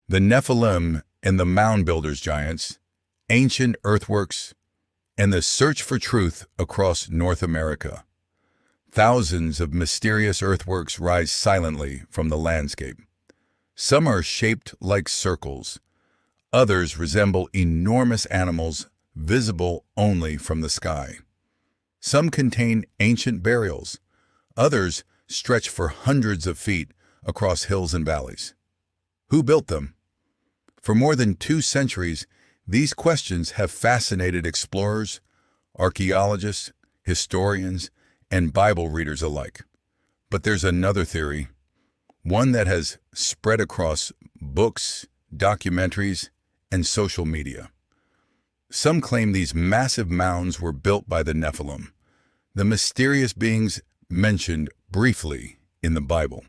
The Nephilim and the Mound Builders giants, ancient earthworks, and the search for truth across North America. Thousands of mysterious earthworks rise silently from the landscape. Some are shaped like circles. Others resemble enormous animals visible only from the sky. Some contain ancient burials. Others stretch for hundreds of feet across hills and valleys. Who built them? For more than 2 centuries, these questions have fascinated explorers, archaeologists, historians, and Bible readers alike. But there's another theory, one that has spread across books, documentaries, and social media. Some claim these massive mounds were built by the Nephilim, the mysterious beings mentioned briefly in the Bible.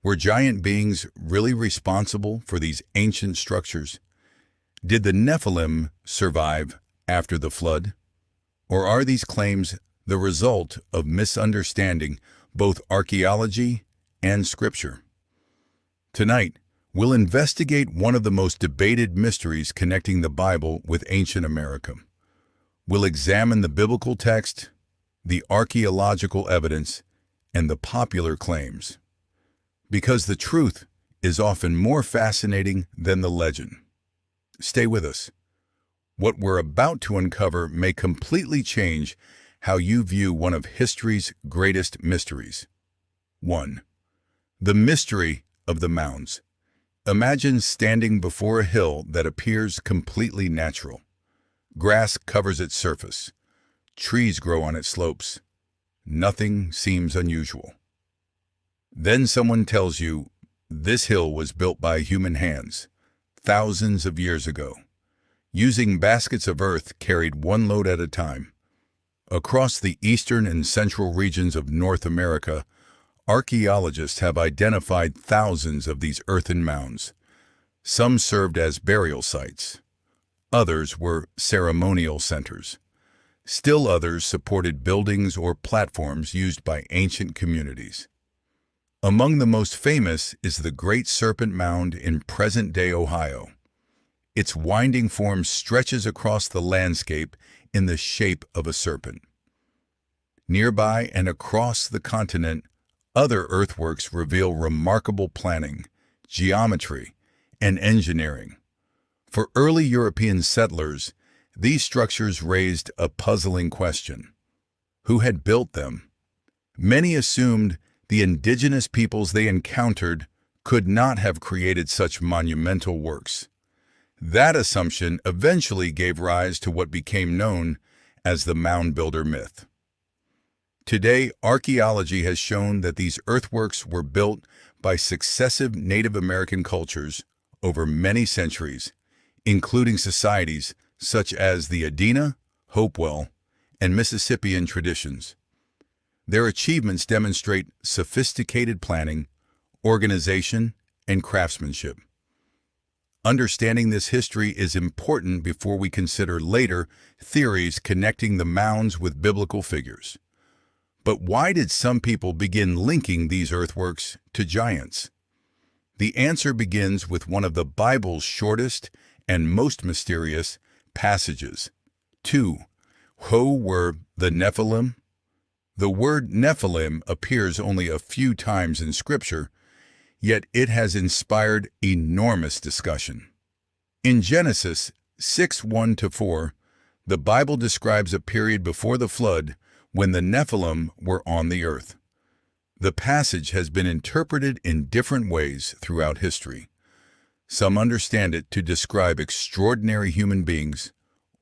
Were giant beings really responsible for these ancient structures? Did the Nephilim survive after the flood? Or are these claims the result of misunderstanding both archaeology and scripture? Tonight, we'll investigate one of the most debated mysteries connecting the Bible with ancient America. We'll examine the biblical text, the archaeological evidence, and the popular claims. Because the truth is often more fascinating than the legend. Stay with us. What we're about to uncover may completely change how you view one of history's greatest mysteries. 1. The mystery of the mounds. Imagine standing before a hill that appears completely natural. Grass covers its surface. Trees grow on its slopes. Nothing seems unusual. Then someone tells you this hill was built by human hands, thousands of years ago, using baskets of earth carried one load at a time. Across the eastern and central regions of North America, archaeologists have identified thousands of these earthen mounds. Some served as burial sites. Others were ceremonial centers. Still others supported buildings or platforms used by ancient communities. Among the most famous is the Great Serpent Mound in present-day Ohio. Its winding form stretches across the landscape in the shape of a serpent. Nearby and across the continent, other earthworks reveal remarkable planning, geometry, and engineering. For early European settlers, these structures raised a puzzling question. Who had built them? Many assumed the indigenous peoples they encountered could not have created such monumental works. That assumption eventually gave rise to what became known as the Mound Builder Myth. Today, archaeology has shown that these earthworks were built by successive Native American cultures over many centuries, including societies such as the Adena, Hopewell, and Mississippian traditions. Their achievements demonstrate sophisticated planning, organization, and craftsmanship. Understanding this history is important before we consider later theories connecting the mounds with biblical figures. But why did some people begin linking these earthworks to giants? The answer begins with one of the Bible's shortest and most mysterious passages. 2. Who were the Nephilim? The word Nephilim appears only a few times in Scripture, yet it has inspired enormous discussion. In Genesis 6:1-4, the Bible describes a period before the flood when the Nephilim were on the earth. The passage has been interpreted in different ways throughout history. Some understand it to describe extraordinary human beings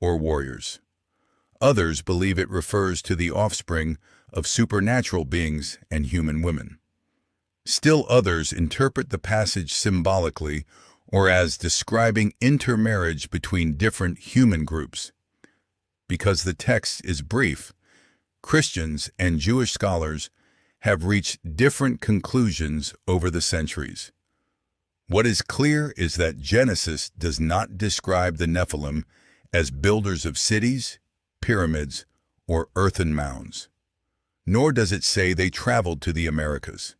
or warriors. Others believe it refers to the offspring of supernatural beings and human women. Still others interpret the passage symbolically or as describing intermarriage between different human groups. Because the text is brief, Christians and Jewish scholars have reached different conclusions over the centuries. What is clear is that Genesis does not describe the Nephilim as builders of cities, pyramids, or earthen mounds. Nor does it say they traveled to the Americas.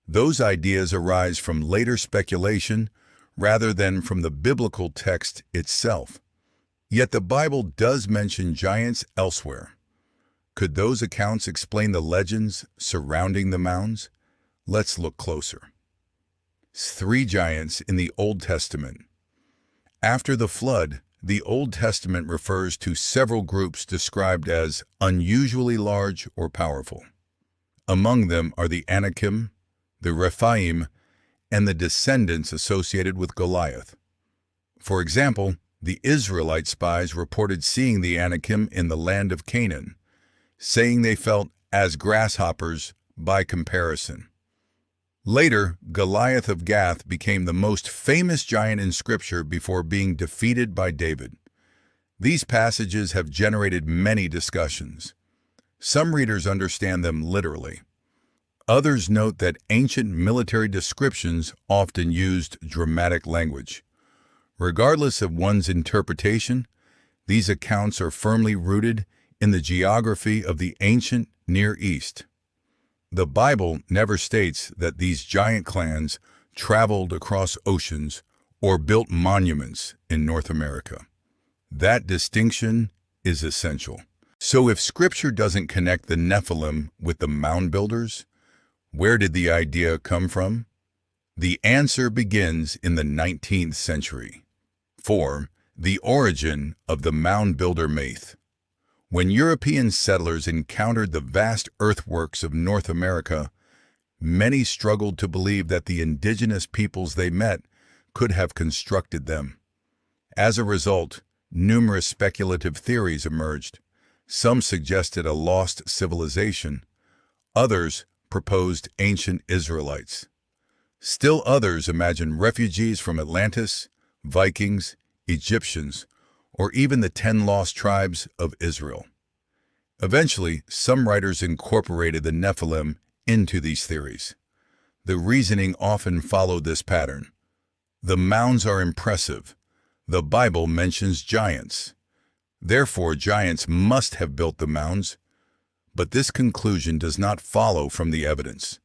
Those ideas arise from later speculation, rather than from the biblical text itself. Yet the Bible does mention giants elsewhere. Could those accounts explain the legends surrounding the mounds? Let's look closer. 3 giants in the Old Testament. After the flood, the Old Testament refers to several groups described as unusually large or powerful. Among them are the Anakim, the Rephaim, and the descendants associated with Goliath. For example, the Israelite spies reported seeing the Anakim in the land of Canaan, saying they felt as grasshoppers by comparison. Later, Goliath of Gath became the most famous giant in Scripture before being defeated by David. These passages have generated many discussions. Some readers understand them literally. Others note that ancient military descriptions often used dramatic language. Regardless of one's interpretation, these accounts are firmly rooted in the geography of the ancient Near East. The Bible never states that these giant clans traveled across oceans or built monuments in North America. That distinction is essential. So if Scripture doesn't connect the Nephilim with the Mound Builders, where did the idea come from? The answer begins in the 19th century. 4. The origin of the Mound Builder Myth. When European settlers encountered the vast earthworks of North America, many struggled to believe that the indigenous peoples they met could have constructed them. As a result, numerous speculative theories emerged. Some suggested a lost civilization. Others proposed ancient Israelites. Still others imagined refugees from Atlantis, Vikings, Egyptians, or even the 10 lost tribes of Israel. Eventually, some writers incorporated the Nephilim into these theories. The reasoning often followed this pattern. The mounds are impressive. The Bible mentions giants. Therefore, giants must have built the mounds. But this conclusion does not follow from the evidence.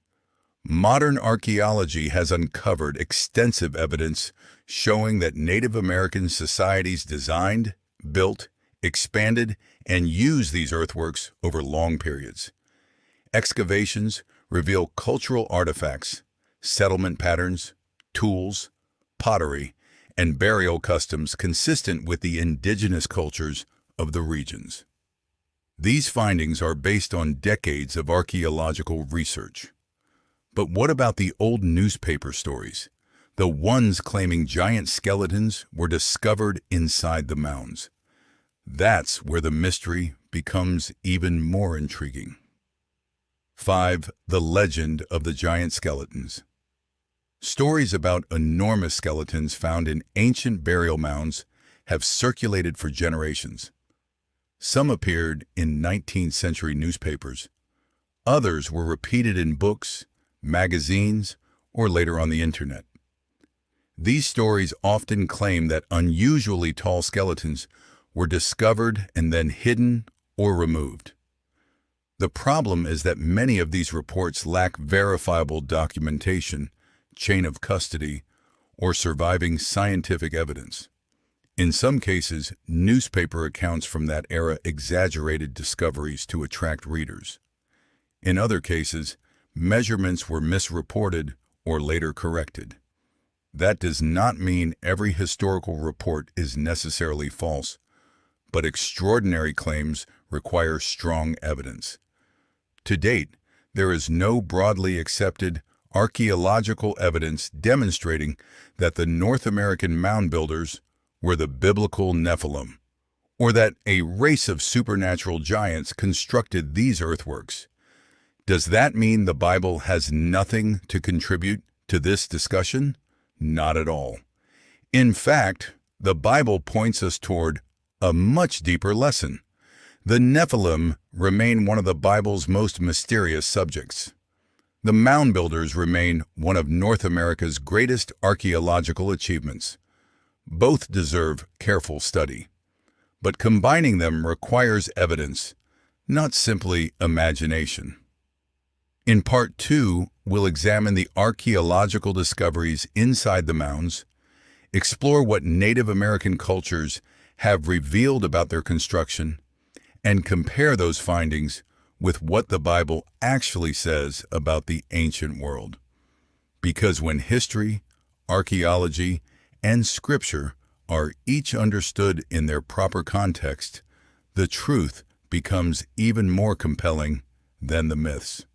Modern archaeology has uncovered extensive evidence showing that Native American societies designed, built, expanded, and used these earthworks over long periods. Excavations reveal cultural artifacts, settlement patterns, tools, pottery, and burial customs consistent with the indigenous cultures of the regions. These findings are based on decades of archaeological research. But what about the old newspaper stories? The ones claiming giant skeletons were discovered inside the mounds. That's where the mystery becomes even more intriguing. 5. The legend of the giant skeletons. Stories about enormous skeletons found in ancient burial mounds have circulated for generations. Some appeared in 19th century newspapers. Others were repeated in books, magazines, or later on the internet. These stories often claim that unusually tall skeletons were discovered and then hidden or removed. The problem is that many of these reports lack verifiable documentation, chain of custody, or surviving scientific evidence. In some cases, newspaper accounts from that era exaggerated discoveries to attract readers. In other cases, measurements were misreported or later corrected. That does not mean every historical report is necessarily false, but extraordinary claims require strong evidence. To date, there is no broadly accepted archaeological evidence demonstrating that the North American mound builders were the biblical Nephilim, or that a race of supernatural giants constructed these earthworks. Does that mean the Bible has nothing to contribute to this discussion? Not at all. In fact, the Bible points us toward a much deeper lesson. The Nephilim remain one of the Bible's most mysterious subjects. The mound builders remain one of North America's greatest archaeological achievements. Both deserve careful study, but combining them requires evidence, not simply imagination. In Part 2, we'll examine the archaeological discoveries inside the mounds explore what Native American cultures have revealed about their construction, and compare those findings with what the Bible actually says about the ancient world. Because when history, archaeology, and scripture are each understood in their proper context, the truth becomes even more compelling than the myths.